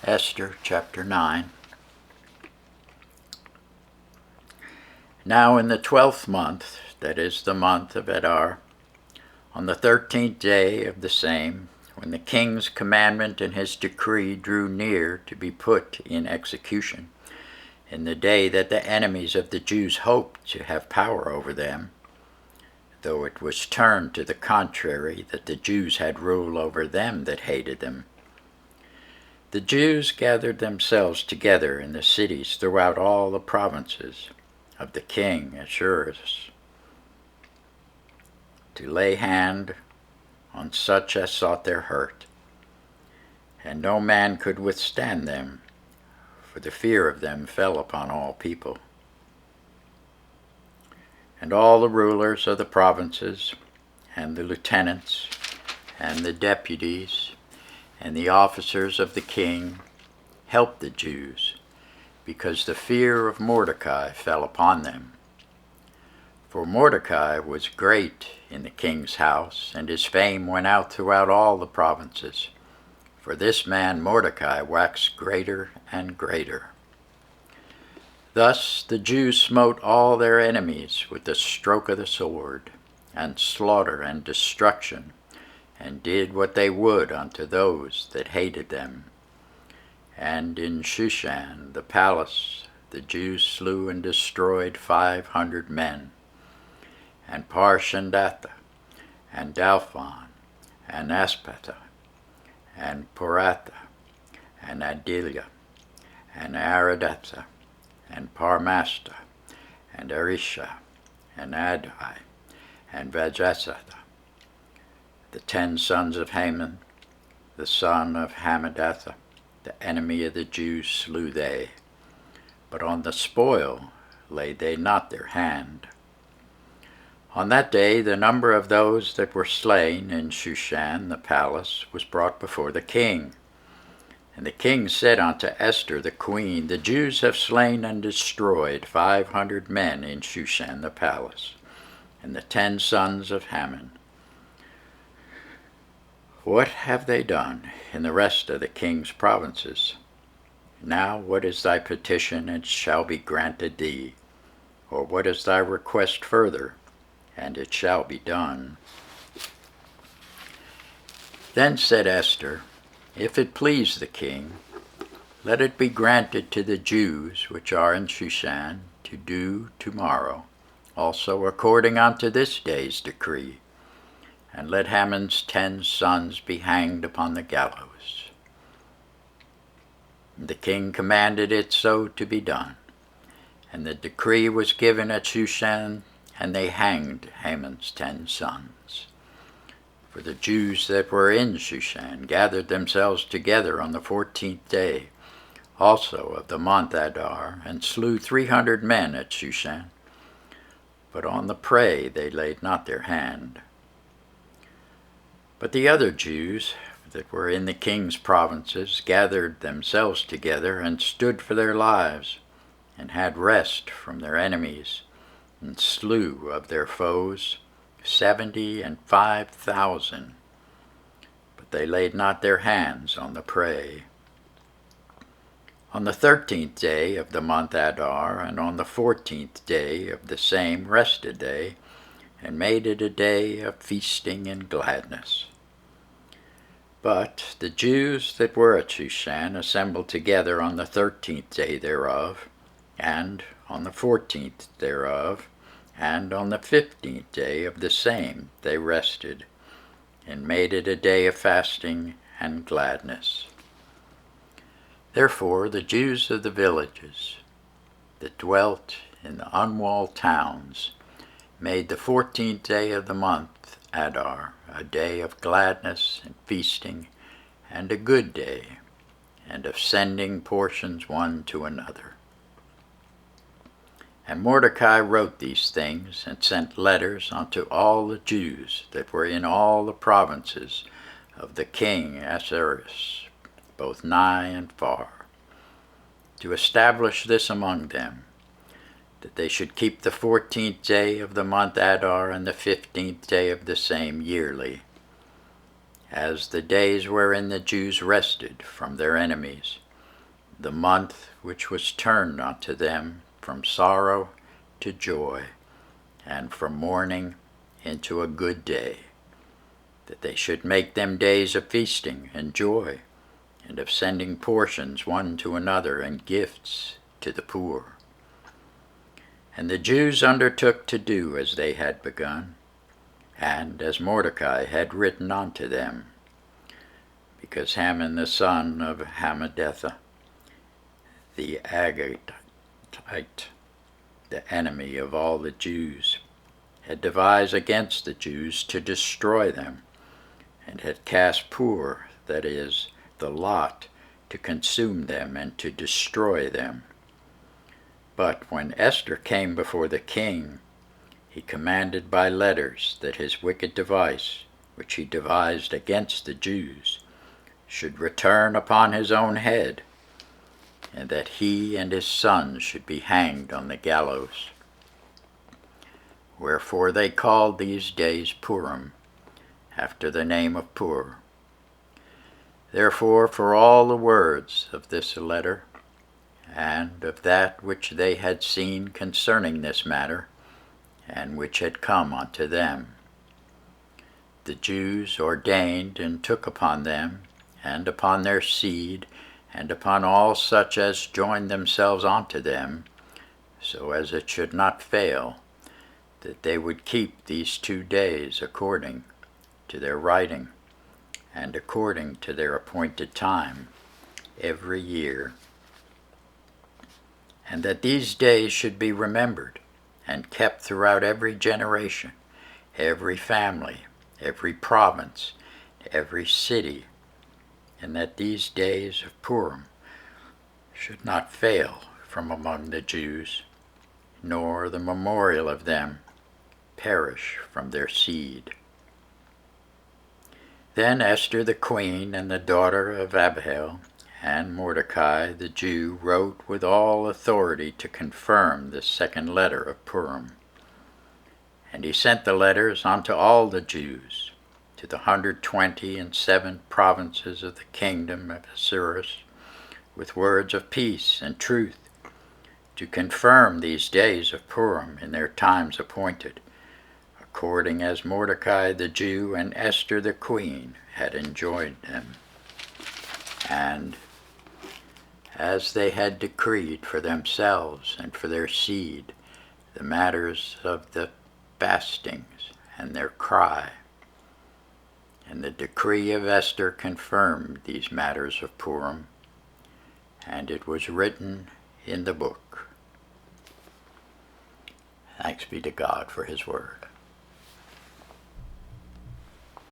Esther chapter 9. Now in the 12th month, that is the month of Adar, on the 13th day of the same, when the king's commandment and his decree drew near to be put in execution, in the day that the enemies of the Jews hoped to have power over them, though it was turned to the contrary, that the Jews had rule over them that hated them, the Jews gathered themselves together in the cities throughout all the provinces of the king Ahasuerus, to lay hand on such as sought their hurt. And no man could withstand them, for the fear of them fell upon all people. And all the rulers of the provinces, and the lieutenants, and the deputies, and the officers of the king helped the Jews, because the fear of Mordecai fell upon them. For Mordecai was great in the king's house, and his fame went out throughout all the provinces. For this man Mordecai waxed greater and greater. Thus the Jews smote all their enemies with the stroke of the sword, and slaughter and destruction, and did what they would unto those that hated them. And in Shushan the palace the Jews slew and destroyed 500 men, and Parshandatha, and Dalphon, and Aspatha, and Poratha, and Adilia, and Aridatha, and Parmasta, and Arisha, and Adai, and Vajasatha, the 10 sons of Haman, the son of Hammedatha, the enemy of the Jews, slew they. But on the spoil laid they not their hand. On that day the number of those that were slain in Shushan the palace was brought before the king. And the king said unto Esther the queen, The Jews have slain and destroyed 500 men in Shushan the palace, and the 10 sons of Haman. What have they done in the rest of the king's provinces? Now what is thy petition, and it shall be granted thee? Or what is thy request further, and it shall be done? Then said Esther, If it please the king, let it be granted to the Jews which are in Shushan to do tomorrow, also according unto this day's decree, and let Haman's 10 sons be hanged upon the gallows. And the king commanded it so to be done, and the decree was given at Shushan, and they hanged Haman's 10 sons. For the Jews that were in Shushan gathered themselves together on the 14th day, also of the month Adar, and slew 300 men at Shushan. But on the prey they laid not their hand. But the other Jews that were in the king's provinces gathered themselves together, and stood for their lives, and had rest from their enemies, and slew of their foes 75,000. But they laid not their hands on the prey. On the 13th day of the month Adar, and on the 14th day of the same rested they, and made it a day of feasting and gladness. But the Jews that were at Shushan assembled together on the 13th day thereof, and on the 14th thereof, and on the 15th day of the same they rested, and made it a day of fasting and gladness. Therefore the Jews of the villages that dwelt in the unwalled towns made the 14th day of the month Adar a day of gladness and feasting, and a good day, and of sending portions one to another. And Mordecai wrote these things, and sent letters unto all the Jews that were in all the provinces of the king Ahasuerus, both nigh and far, to establish this among them, that they should keep the 14th day of the month Adar and the 15th day of the same yearly, as the days wherein the Jews rested from their enemies, the month which was turned unto them from sorrow to joy, and from mourning into a good day, that they should make them days of feasting and joy, and of sending portions one to another and gifts to the poor. And the Jews undertook to do as they had begun, and as Mordecai had written unto them, because Haman the son of Hammedatha, the Agagite, the enemy of all the Jews, had devised against the Jews to destroy them, and had cast Pur, that is, the lot, to consume them and to destroy them. But when Esther came before the king, he commanded by letters that his wicked device, which he devised against the Jews, should return upon his own head, and that he and his sons should be hanged on the gallows. Wherefore they called these days Purim, after the name of Pur. Therefore, for all the words of this letter, and of that which they had seen concerning this matter, and which had come unto them, the Jews ordained and took upon them, and upon their seed, and upon all such as joined themselves unto them, so as it should not fail, that they would keep these 2 days according to their writing, and according to their appointed time, every year. And that these days should be remembered, and kept throughout every generation, every family, every province, every city, and that these days of Purim should not fail from among the Jews, nor the memorial of them perish from their seed. Then Esther the queen and the daughter of Abihail and Mordecai the Jew wrote with all authority to confirm this second letter of Purim. And he sent the letters unto all the Jews, to the 127 provinces of the kingdom of Ahasuerus, with words of peace and truth, to confirm these days of Purim in their times appointed, according as Mordecai the Jew and Esther the queen had enjoined them, and as they had decreed for themselves and for their seed the matters of the fastings and their cry. And the decree of Esther confirmed these matters of Purim, and it was written in the book. Thanks be to God for his word.